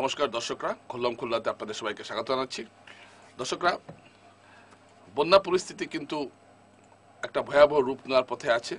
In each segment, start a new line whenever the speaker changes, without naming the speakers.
নমস্কার দর্শকরা, খুললাম খুলনাতে আপনাদের সবাইকে স্বাগত জানাচ্ছি। দর্শকরা, বন্যা পরিস্থিতি কিন্তু একটা ভয়াবহ রূপ নেওয়ার পথে আছে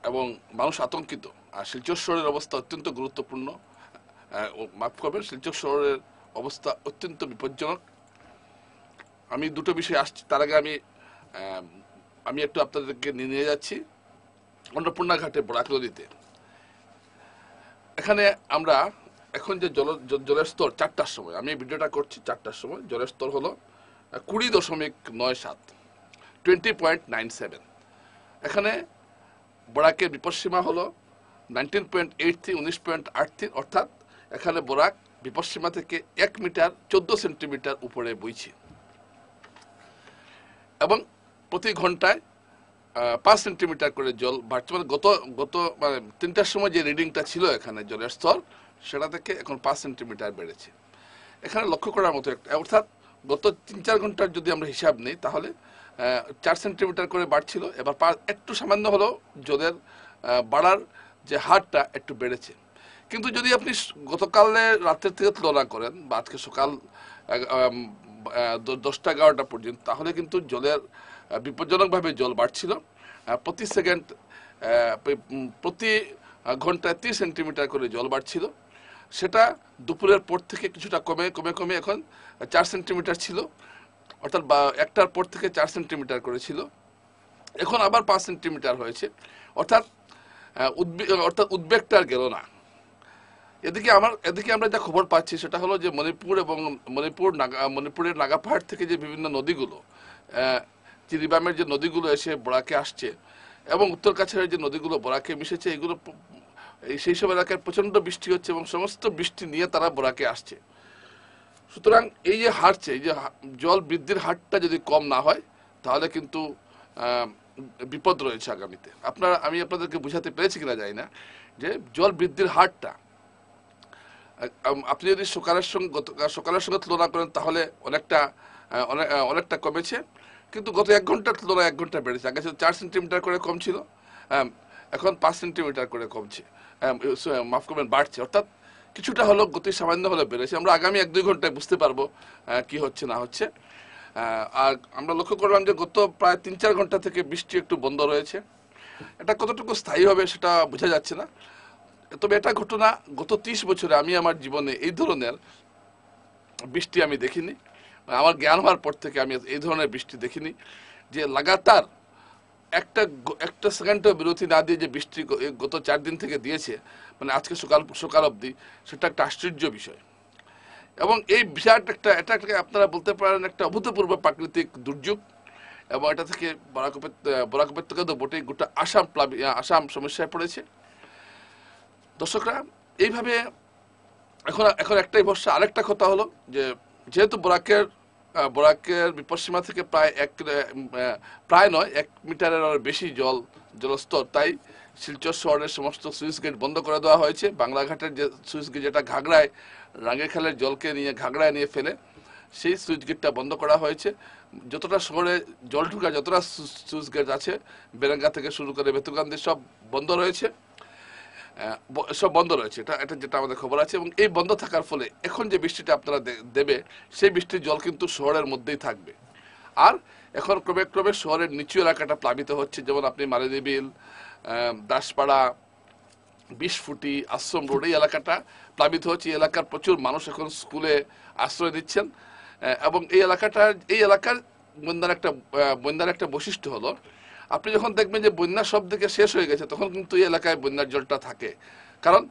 এবং মানুষ আতঙ্কিত। আর শিলচর শহরের অবস্থা অত্যন্ত গুরুত্বপূর্ণ, মাফ করবেন, শিলচর শহরের অবস্থা অত্যন্ত বিপজ্জনক। আমি দুটো বিষয় আসছি, তার আগে আমি একটু আপনাদেরকে নিয়ে যাচ্ছি অন্নপূর্ণা ঘাটে বরাক নদীতে। এখানে আমরা এখন যে জলের স্তর 4টার সময়, আমি ভিডিওটা করছি 4টার সময়, জলের স্তর হলো 20.97, 20.97। এখানে বরাকের বিপদসীমা হলো 19.83, 19.83, অর্থাৎ এখানে বরাক বিপদসীমা থেকে 1 মিটার 14 সেন্টিমিটার উপরে বইছে এবং প্রতি ঘন্টায় 5 সেন্টিমিটার করে জল বাড়ছে। মানে গত 3টার সময় যে রিডিংটা ছিল এখানে জলের স্তর, সেটা থেকে এখন 5 সেন্টিমিটার বেড়েছে। এখানে লক্ষ্য করার মতো একটা, অর্থাৎ গত 3-4 ঘন্টার যদি আমরা হিসাব নিই তাহলে 4 সেন্টিমিটার করে বাড়ছিল, এবার একটু সামান্য হলেও জলের বাড়ার যে হারটা একটু বেড়েছে। কিন্তু যদি আপনি গতকালের রাতের থেকে তুলনা করেন বা আজকে সকাল 10টা-11টা পর্যন্ত, তাহলে কিন্তু জলের বিপজ্জনকভাবে জল বাড়ছিল। প্রতি ঘন্টায় 30 সেন্টিমিটার করে জল বাড়ছিল। সেটা দুপুরের পর থেকে কিছুটা কমে এখন 4 সেন্টিমিটার ছিল, অর্থাৎ 1টার পর থেকে 4 সেন্টিমিটার করেছিল, এখন আবার 5 সেন্টিমিটার হয়েছে। অর্থাৎ উদ্বেগটা আর গেল না। এদিকে আমরা যা খবর পাচ্ছি সেটা হলো যে মণিপুর এবং মণিপুরের নাগা পাহাড় থেকে যে বিভিন্ন নদীগুলো, চিরিবামের যে নদীগুলো এসে বরাকে আসছে এবং উত্তর কাছাড়ের যে নদীগুলো বরাকে মিশেছে, এগুলো সেই সব এলাকায় প্রচন্ড বৃষ্টি হচ্ছে এবং সমস্ত বৃষ্টি নিয়ে তারা বরাকে আসছে। সুতরাং এই যে হারছে, এই যে জল বৃদ্ধির হারটা যদি কম না হয় তাহলে কিন্তু বিপদ রয়েছে আগামীতে। আমি আপনাদেরকে বুঝাতে পেরেছি কিনা জানি না, যে জল বৃদ্ধির হারটা আপনি যদি সকালের সঙ্গে তুলনা করেন তাহলে অনেকটা কমেছে, কিন্তু গত 1 ঘন্টার তুলনায় 1 ঘন্টা বেড়েছে। আগে 4 সেন্টিমিটার করে কম ছিল, এখন 5 সেন্টিমিটার করে কমছে, মাফ করবেন, বাড়ছে। অর্থাৎ কিছুটা হলো গতি সামান্য হলে বেড়েছে। আমরা আগামী 1-2 ঘন্টায় বুঝতে পারবো কি হচ্ছে না হচ্ছে। আর আমরা লক্ষ্য করলাম যে গত প্রায় 3-4 ঘন্টা থেকে বৃষ্টি একটু বন্ধ রয়েছে। এটা কতটুকু স্থায়ী হবে সেটা বোঝা যাচ্ছে না, তবে এটা ঘটনা গত 30 বছরে আমি আমার জীবনে এই ধরনের বৃষ্টি আমি দেখিনি। আমার জ্ঞান হওয়ার পর থেকে আমি এই ধরনের বৃষ্টি দেখিনি, যে লাগাতার একটা সেকেন্ডও বিরতি না দিয়ে যে বৃষ্টি গত 4 দিন থেকে দিয়েছে, মানে আজকে সকাল অবধি, সেটা একটা আশ্চর্য বিষয়। এবং এই বিষয়টা এটা আপনারা বলতে পারেন একটা অভূতপূর্ব প্রাকৃতিক দুর্যোগ, এবং এটা থেকে বরাক উপত্যকা তো বটেই, গোটা আসাম সমস্যায় পড়েছে। দর্শকরা, এইভাবে এখন একটাই ভরসা। আরেকটা কথা হলো যে যেহেতু বরাকের বিপদসীমা থেকে প্রায় নয় 1 মিটারের বেশি জলস্তর, তাই শিলচর শহরের সমস্ত সুইচ গেট বন্ধ করে দেওয়া হয়েছে। বাংলাঘাটের যে সুইচ গেট, যেটা ঘাগড়ায় রাঙ্গিরখালের জলকে ঘাগড়ায় নিয়ে ফেলে, সেই সুইচ গেটটা বন্ধ করা হয়েছে। যতটা শহরে জল ঢুকার যতটা সুইচ গেট আছে, বেরেঙ্গা থেকে শুরু করে বেতুকান্দি, সব বন্ধ রয়েছে। এটা যেটা আমাদের খবর আছে। এবং এই বন্ধ থাকার ফলে এখন যে বৃষ্টিটা আপনারা দেবে, সেই বৃষ্টির জল কিন্তু শহরের মধ্যেই থাকবে। আর এখন ক্রমে শহরের নিচু এলাকাটা প্লাবিত হচ্ছে, যেমন আপনি মালিনীবিল, দাসপাড়া, 20 ফুটি, আশ্রম রোড, এই এলাকাটা প্লাবিত হচ্ছে। এই এলাকার প্রচুর মানুষ এখন স্কুলে আশ্রয় দিচ্ছেন। এবং এই এলাকার বন্যার একটা বৈশিষ্ট্য হলো, আপনি যখন দেখবেন যে বন্যা সব দিকে শেষ হয়ে গেছে, তখন কিন্তু এই এলাকায় বন্যার জলটা থাকে, কারণ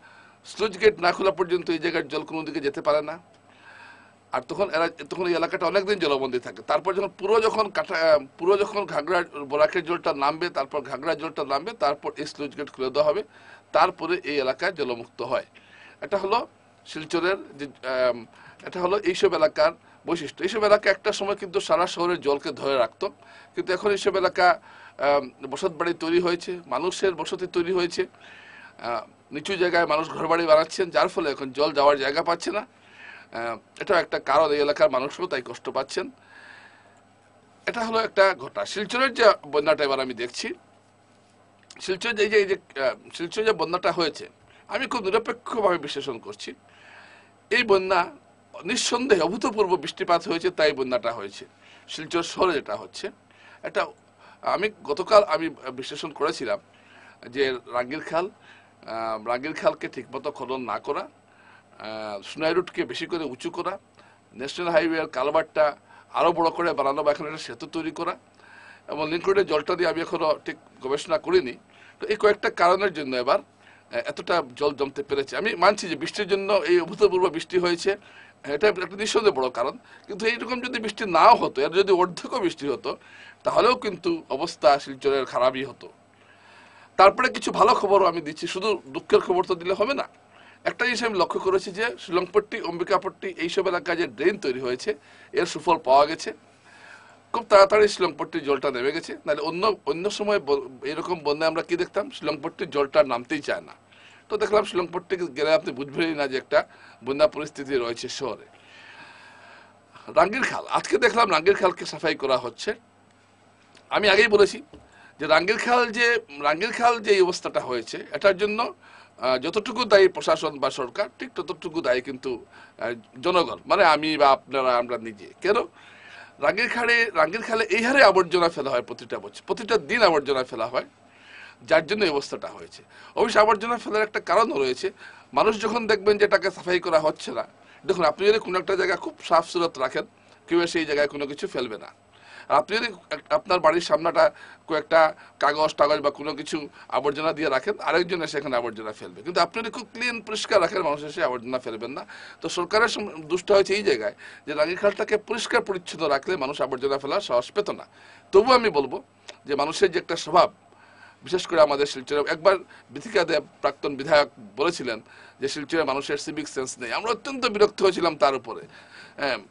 স্লুইস গেট না খোলা পর্যন্ত এই জায়গার জল কোনো দিকে যেতে পারে না। আর তখন এই এলাকাটা অনেকদিন জলবন্দী থাকে। তারপর পুরো যখন বরাকের জলটা নামবে, তারপর ঘাগড়ার জলটা নামবে, তারপর এই স্লুইস গেট খুলে দেওয়া হবে, তারপরে এই এলাকায় জলমুক্ত হয়। এটা হলো শিলচরের এটা হলো এইসব এলাকার বৈশিষ্ট্য। এইসব এলাকা একটা সময় কিন্তু সারা শহরের জলকে ধরে রাখতো, কিন্তু এখন এইসব এলাকা বসত বাড়ি তৈরি হয়েছে, মানুষের বসতি তৈরি হয়েছে, নিচু জায়গায় মানুষ ঘরবাড়ি বানাচ্ছেন, যার ফলে এখন জল যাওয়ার জায়গা পাচ্ছে না। এটাও একটা কারণ, এই এলাকার মানুষও তাই কষ্ট পাচ্ছেন। এটা হলো একটা ঘটনা। শিলচরের যে বন্যাটা এবার আমি দেখছি, শিলচর যে বন্যাটা হয়েছে, আমি খুব নিরপেক্ষভাবে বিশ্লেষণ করছি। এই বন্যা নিঃসন্দেহে অভূতপূর্ব বৃষ্টিপাত হয়েছে, তাই বন্যাটা হয়েছে। শিলচর শহরে যেটা হচ্ছে এটা, আমি গতকাল বিশ্লেষণ করেছিলাম যে রাঙ্গির খালকে ঠিকমতো খনন না করা, সোনাই রুটকে বেশি করে উঁচু করা, ন্যাশনাল হাইওয়ের কালভার্টটা আরও বড় করে বানানো বা এখন একটা সেতু তৈরি করা, এবং লিংক রোডের জলটা দিয়ে আমি এখনো ঠিক গবেষণা করিনি। তো এই কয়েকটা কারণের জন্য এবার এতটা জল জমতে পেরেছে। আমি মানছি যে বৃষ্টির জন্য এই অভূতপূর্ব বৃষ্টি হয়েছে, এটা একটা নিঃসন্দেহে বড় কারণ। কিন্তু এইরকম যদি বৃষ্টি নাও হতো, এর যদি অর্ধেকও বৃষ্টি হতো, তাহলেও কিন্তু অবস্থা শিলচরের খারাপই হতো। তারপরে কিছু ভালো খবরও আমি দিচ্ছি, শুধু দুঃখের খবর তো দিলে হবে না। একটা জিনিস আমি লক্ষ্য করেছি যে শিলংপট্টি, অম্বিকাপট্টি এইসব এলাকায় যে ড্রেন তৈরি হয়েছে, এর সুফল পাওয়া গেছে। খুব তাড়াতাড়ি শিলংপট্টির জলটা নেমে গেছে। নাহলে অন্য সময় এরকম বন্যায় আমরা কি দেখতাম, শিলংপট্টির জলটা নামতেই চায় না। তো দেখলাম শিলংপট্টি গেলে আপনি বুঝবেনই না যে একটা বন্যা পরিস্থিতি রয়েছে শহরে। রাঙ্গির খাল, আজকে দেখলাম রাঙ্গির খালকে সাফাই করা হচ্ছে। আমি আগেই বলেছি যে রাঙ্গির খাল যে এই অবস্থাটা হয়েছে, এটার জন্য যতটুকু দায়ী প্রশাসন বা সরকার, ঠিক ততটুকু দায়ী কিন্তু জনগণ, মানে আমি বা আপনারা, আমরা নিজে। কেন রাঙ্গির খালে এই হারে আবর্জনা ফেলা হয় প্রতিটা বছর, প্রতিটা দিন আবর্জনা ফেলা হয়, যার জন্য এই অবস্থাটা হয়েছে। অবশ্য আবর্জনা ফেলার একটা কারণও রয়েছে। মানুষ যখন দেখবেন যে এটাকে সাফাই করা হচ্ছে না, দেখুন আপনি যদি কোনো একটা জায়গা খুব সাফ সুরত রাখেন, কেউ সেই জায়গায় কোনো কিছু ফেলবে না। আর আপনি যদি আপনার বাড়ির সামনাটা কয়েকটা কাগজ বা কোনো কিছু আবর্জনা দিয়ে রাখেন, আরেকজন এসে এখানে আবর্জনা ফেলবে। কিন্তু আপনি যদি খুব ক্লিন পরিষ্কার রাখেন, মানুষ এসে আবর্জনা ফেলবেন না। তো সরকারের দুষ্টা হয়েছে এই জায়গায় যে রাঙ্গির খালটাকে পরিষ্কার পরিচ্ছন্ন রাখলে মানুষ আবর্জনা ফেলার সাহস পেত না। তবু আমি বলবো যে মানুষের যে একটা স্বভাব, বিশেষ করে আমাদের শিলচরে, একবার বিথিকা দেব প্রাক্তন বিধায়ক বলেছিলেন যে শিলচরে মানুষের সিভিক সেন্স নেই। আমরা অত্যন্ত বিরক্ত হয়েছিলাম তার উপরে,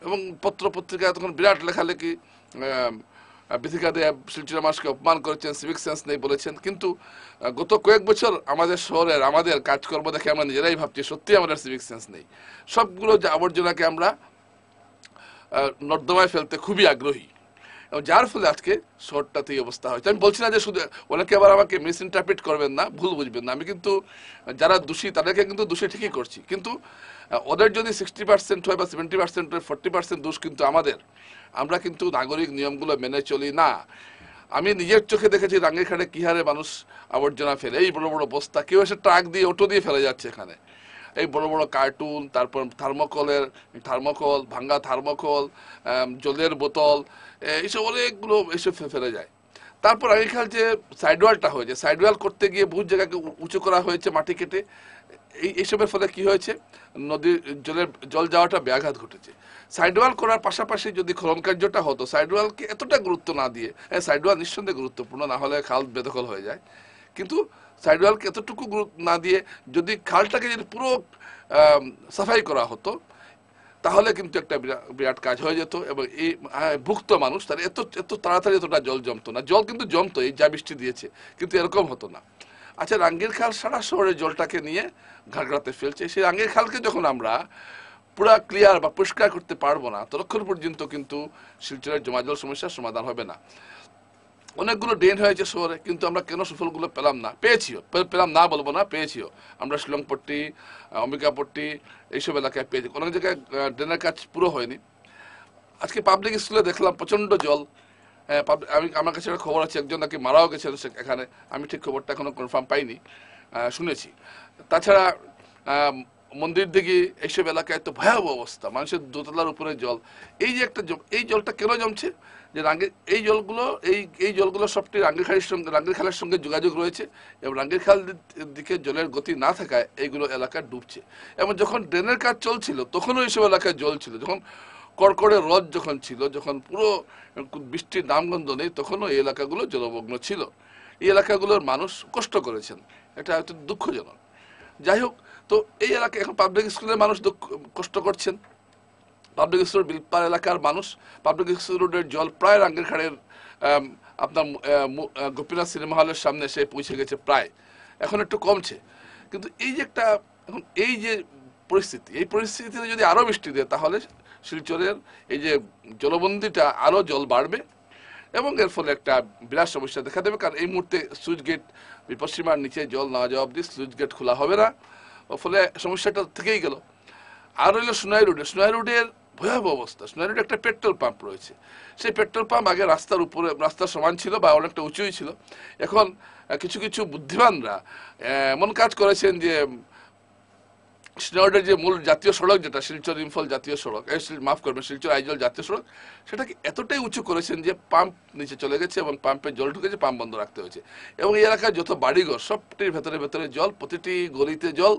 এবং পত্র পত্রিকায় তখন বিরাট লেখালেখি, বিথিকা দেব শিলচরের মানুষকে অপমান করেছেন, সিভিক সেন্স নেই বলেছেন। কিন্তু গত কয়েক বছর আমাদের শহরের আমাদের কাজকর্ম দেখে আমরা নিজেরাই ভাবছি সত্যি আমাদের সিভিক সেন্স নেই। সবগুলো যে আবর্জনাকে আমরা নর্দমায় ফেলতে খুবই আগ্রহী, এবং যার ফলে আজকে শহরটাতে এই অবস্থা হয়েছে। আমি বলছি না যে শুধু, অনেকে আবার আমাকে মিস ইন্টারপ্রিট করবেন না, ভুল বুঝবেন না। আমি কিন্তু যারা দোষী তাদেরকে কিন্তু দোষী ঠিকই করছি, কিন্তু ওদের যদি 60% হয় বা 70% হয়, 40% দোষ কিন্তু আমাদের। আমরা কিন্তু নাগরিক নিয়মগুলো মেনে চলি না। আমি নিজের চোখে দেখেছি রাঙ্গির খালে কি হারে মানুষ আবর্জনা ফেলে, এই বড় বড় বস্তা, কেউ এসে ট্রাক দিয়ে, অটো দিয়ে ফেলে যাচ্ছে এখানে। এই বড় বড় কার্টুন, তারপর থার্মোকল, ভাঙ্গা থার্মোকল, জলের বোতল, এইসব অনেকগুলো এসব ফেলে যায়। তারপর আগেকাল যে সাইডওয়ালটা হয়েছে, সাইডওয়াল করতে গিয়ে বহু জায়গাকে উঁচু করা হয়েছে মাটি কেটে। এইসবের ফলে কি হয়েছে, নদীর জল যাওয়াটা ব্যাঘাত ঘটেছে। সাইডওয়াল করার পাশাপাশি যদি খনন কার্যটা হতো, সাইডওয়ালকে এতটা গুরুত্ব না দিয়ে, সাইডওয়াল নিঃসন্দেহে গুরুত্বপূর্ণ, না হলে খাল বেদখল হয়ে যায়, কিন্তু সাইডওয়ালকে এতটুকু গুরুত্ব না দিয়ে যদি খালটাকে যদি পুরো সাফাই করা হতো, তাহলে কিন্তু একটা বিরাট কাজ হয়ে যেত। এবং এই ভুক্ত মানুষ, তার এত তাড়াতাড়ি এতটা জল জমতো না। জল কিন্তু জমতো, এই যা বৃষ্টি দিয়েছে, কিন্তু এরকম হতো না। আচ্ছা, রাঙ্গির খাল সারা শহরের জলটাকে নিয়ে ঘাগড়াতে ফেলছে। সেই রাঙ্গির খালকে যখন আমরা পুরা ক্লিয়ার বা পরিষ্কার করতে পারবো না, ততক্ষণ পর্যন্ত কিন্তু শিলচরের জমা জল সমস্যার সমাধান হবে না। অনেকগুলো ড্রেন হয়েছে শহরে, কিন্তু আমরা কেন সুফলগুলো পেলাম না? পেলাম না বলবো না, পেয়েছিও। আমরা শিলংপট্টি, অম্বিকাপট্টি এইসব এলাকায় পেয়েছি। অনেক জায়গায় ড্রেনের কাজ পুরো হয়নি। আজকে পাবলিক স্কুলে দেখলাম প্রচণ্ড জল। আমার কাছে একটা খবর আছে, একজন নাকি মারাও গেছেন এখানে। আমি ঠিক খবরটা এখনো কনফার্ম পাইনি, শুনেছি। তাছাড়া মন্দির দিকে এইসব এলাকায় তো ভয়াবহ অবস্থা, মানুষের দোতলার উপরে জল। এই যে একটা এই জলটা কেন জমছে, যে এই জলগুলো সবটি রাঙ্গির খালের সঙ্গে যোগাযোগ রয়েছে, এবং রাঙ্গির খাল দিকে জলের গতি না থাকায় এইগুলো এলাকা ডুবছে। এবং যখন ড্রেনের কাজ চলছিল, তখনও এইসব এলাকায় জল ছিল। যখন কড়কড়ে রদ যখন ছিল, যখন পুরো বৃষ্টির নামগন্ধ নেই, তখনও এই এলাকাগুলো জলমগ্ন ছিল। এই এলাকাগুলোর মানুষ কষ্ট করেছেন, এটা হয়তো দুঃখজনক। যাই হোক, তো এই এলাকায় এখন পাবলিক স্কুলের মানুষ কষ্ট করছেন। পাবলিক স্কুল বিলপার এলাকার মানুষ, পাবলিক স্কুল রোডের জল প্রায় রাঙ্গির খালের আপনার গোপীনাথ সিনেমা হলের সামনে এসে পৌঁছে গেছে প্রায়, এখন একটু কমছে। কিন্তু এই যে একটা এখন এই যে এই পরিস্থিতিতে যদি আরও বৃষ্টি দেয়, তাহলে শিলচরের এই যে জলবন্দিটা আরও জল বাড়বে, এবং এর ফলে একটা বিরাট সমস্যা দেখা দেবে। কারণ এই মুহূর্তে সুইচ গেট, বিপদসীমার নিচে জল না যাওয়া অব্দি সুইচ গেট খোলা হবে না, ফলে সমস্যাটা থেকেই গেল। আর হইলো সোনাই রোডের ভয়াবহ অবস্থা। সোনাই রোডে একটা পেট্রোল পাম্প রয়েছে, সেই পেট্রোল পাম্প আগে রাস্তার উপরে, রাস্তার সমান ছিল বা অনেকটা উঁচুই ছিল। এখন কিছু কিছু বুদ্ধিমানরা এমন কাজ করেছেন যে সোনাই রোডের যে মূল জাতীয় সড়ক, যেটা শিলচর ইম্ফল জাতীয় সড়ক, মাফ করবেন শিলচর আইজল জাতীয় সড়ক, সেটাকে এতটাই উঁচু করেছেন যে পাম্প নিচে চলে গেছে এবং পাম্পে জল ঢুকেছে, পাম্প বন্ধ রাখতে হয়েছে। এবং এই এলাকায় যত বাড়িঘর সবটির ভেতরে ভেতরে জল, প্রতিটি গলিতে জল।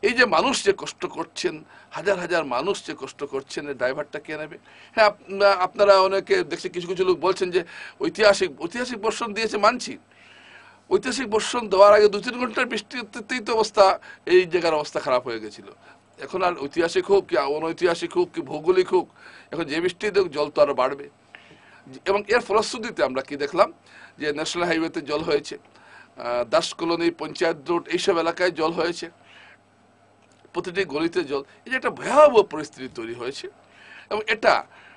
এই যে মানুষ যে কষ্ট করছেন, হাজার হাজার মানুষ যে কষ্ট করছেন, এই ড্রাইভারটা কে নেবে? হ্যাঁ, আপনারা অনেকে দেখছি, কিছু কিছু লোক বলছেন যে ঐতিহাসিক বর্ষণ দিয়েছে, মানছি। ঐতিহাসিক বর্ষণ দেওয়ার আগে 2-3 ঘন্টার বৃষ্টিতেই তো অবস্থা, এই জায়গার অবস্থা খারাপ হয়ে গেছিল। এখন আর ঐতিহাসিক হোক কি অনৈতিহাসিক হোক কি ভৌগোলিক হোক, এখন যে বৃষ্টিতে জল তো আরো বাড়বে। এবং এর ফলশ্রুতিতে আমরা কি দেখলাম, যে ন্যাশনাল হাইওয়েতে জল হয়েছে, দাস কলোনি, পঞ্চায়েত রোড, এইসব এলাকায় জল হয়েছে, প্রতিটি গলিতে জল। এই যে একটা ভয়াবহ পরিস্থিতি তৈরি হয়েছে। এবং এটা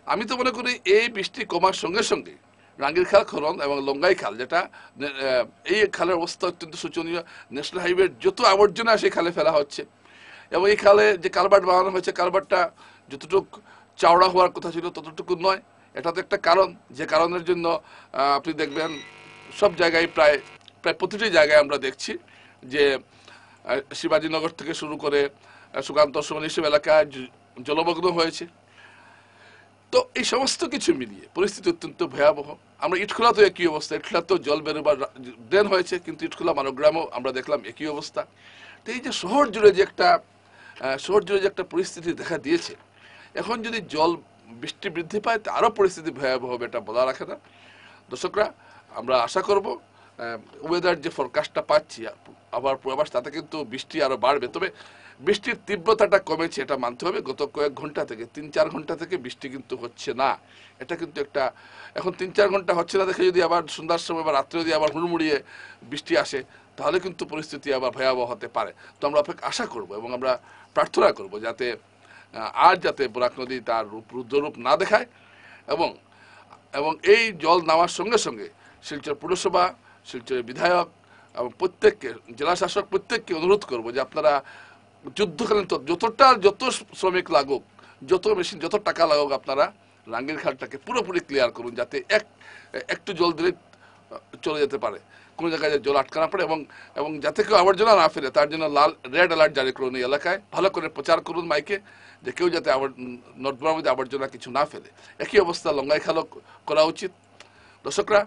আমি তো মনে করি এই বৃষ্টি কমার সঙ্গে সঙ্গে রাঙ্গির খাল খনন এবং লঙ্গাই খাল, যেটা এই খালের অবস্থা অত্যন্ত শোচনীয়। ন্যাশনাল হাইওয়ের যত আবর্জনা সেই খালে ফেলা হচ্ছে, এবং এই খালে যে কালভার্ট বানানো হয়েছে, কালভার্টটা যতটুকু চওড়া হওয়ার কথা ছিল ততটুকু নয়। এটা তো একটা কারণ, যে কারণের জন্য আপনি দেখবেন সব জায়গায়, প্রায় প্রতিটি জায়গায় আমরা দেখছি যে শিবাজীনগর থেকে শুরু করে সুকান্ত সুমন এইসব এলাকায় জলমগ্ন হয়েছে। তো এই সমস্ত কিছু মিলিয়ে পরিস্থিতি অত্যন্ত ভয়াবহ। আমরা ইটখোলা তো একই অবস্থা, ইটখোলা তো জল বেরোবার ড্রেন হয়েছে, কিন্তু ইটখোলা মানবগ্রামও আমরা দেখলাম একই অবস্থা। তো এই যে শহর জুড়ে যে একটা পরিস্থিতি দেখা দিয়েছে, এখন যদি বৃষ্টি বৃদ্ধি পায় তা আরো পরিস্থিতি ভয়াবহ হবে, এটা বলা রাখে না। দর্শকরা, আমরা আশা করব ওয়েদার যে ফরকাস্টটা পাচ্ছি আবার পূর্বাভাস, তাতে কিন্তু বৃষ্টি আরো বাড়বে। তবে বৃষ্টির তীব্রতাটা কমেছে, এটা মানতে হবে। গত কয়েক ঘন্টা থেকে, 3-4 ঘন্টা থেকে বৃষ্টি কিন্তু হচ্ছে না। এটা কিন্তু একটা, এখন 3-4 ঘন্টা হচ্ছে না দেখে যদি আবার সন্ধ্যার সময় বা রাত্রে যদি আবার হুড়মুড়িয়ে বৃষ্টি আসে, তাহলে কিন্তু পরিস্থিতি আবার ভয়াবহ হতে পারে। তো আমরা আশা করব এবং আমরা প্রার্থনা করব যাতে যাতে বরাক নদী তার রুদ্ররূপ না দেখায়। এবং এই জল নামার সঙ্গে সঙ্গে শিলচর পুরসভা, শিলচরের বিধায়ক এবং প্রত্যেককে, জেলা শাসক প্রত্যেককে অনুরোধ করব যে আপনারা যুদ্ধকালীন যত শ্রমিক লাগুক, যত মেশিন, যত টাকা লাগুক, আপনারা রাঙ্গির খালটাকে পুরোপুরি ক্লিয়ার করুন, যাতে একটু জল দিলে চলে যেতে পারে, কোনো জায়গায় জল আটকা না পড়ে। এবং যাতে কেউ আবর্জনা না ফেলে, তার জন্য রেড অ্যালার্ট জারি করুন এই এলাকায়। ভালো করে প্রচার করুন মাইকে, যে কেউ যাতে নর্দমার মধ্যে আবর্জনা কিছু না ফেলে। একই অবস্থা লঙ্গাই খালও করা উচিত। দর্শকরা,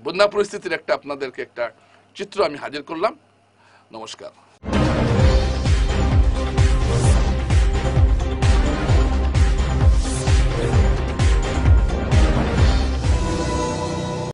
বন্যা পরিস্থিতির আপনাদেরকে একটা চিত্র আমি হাজির করলাম। নমস্কার।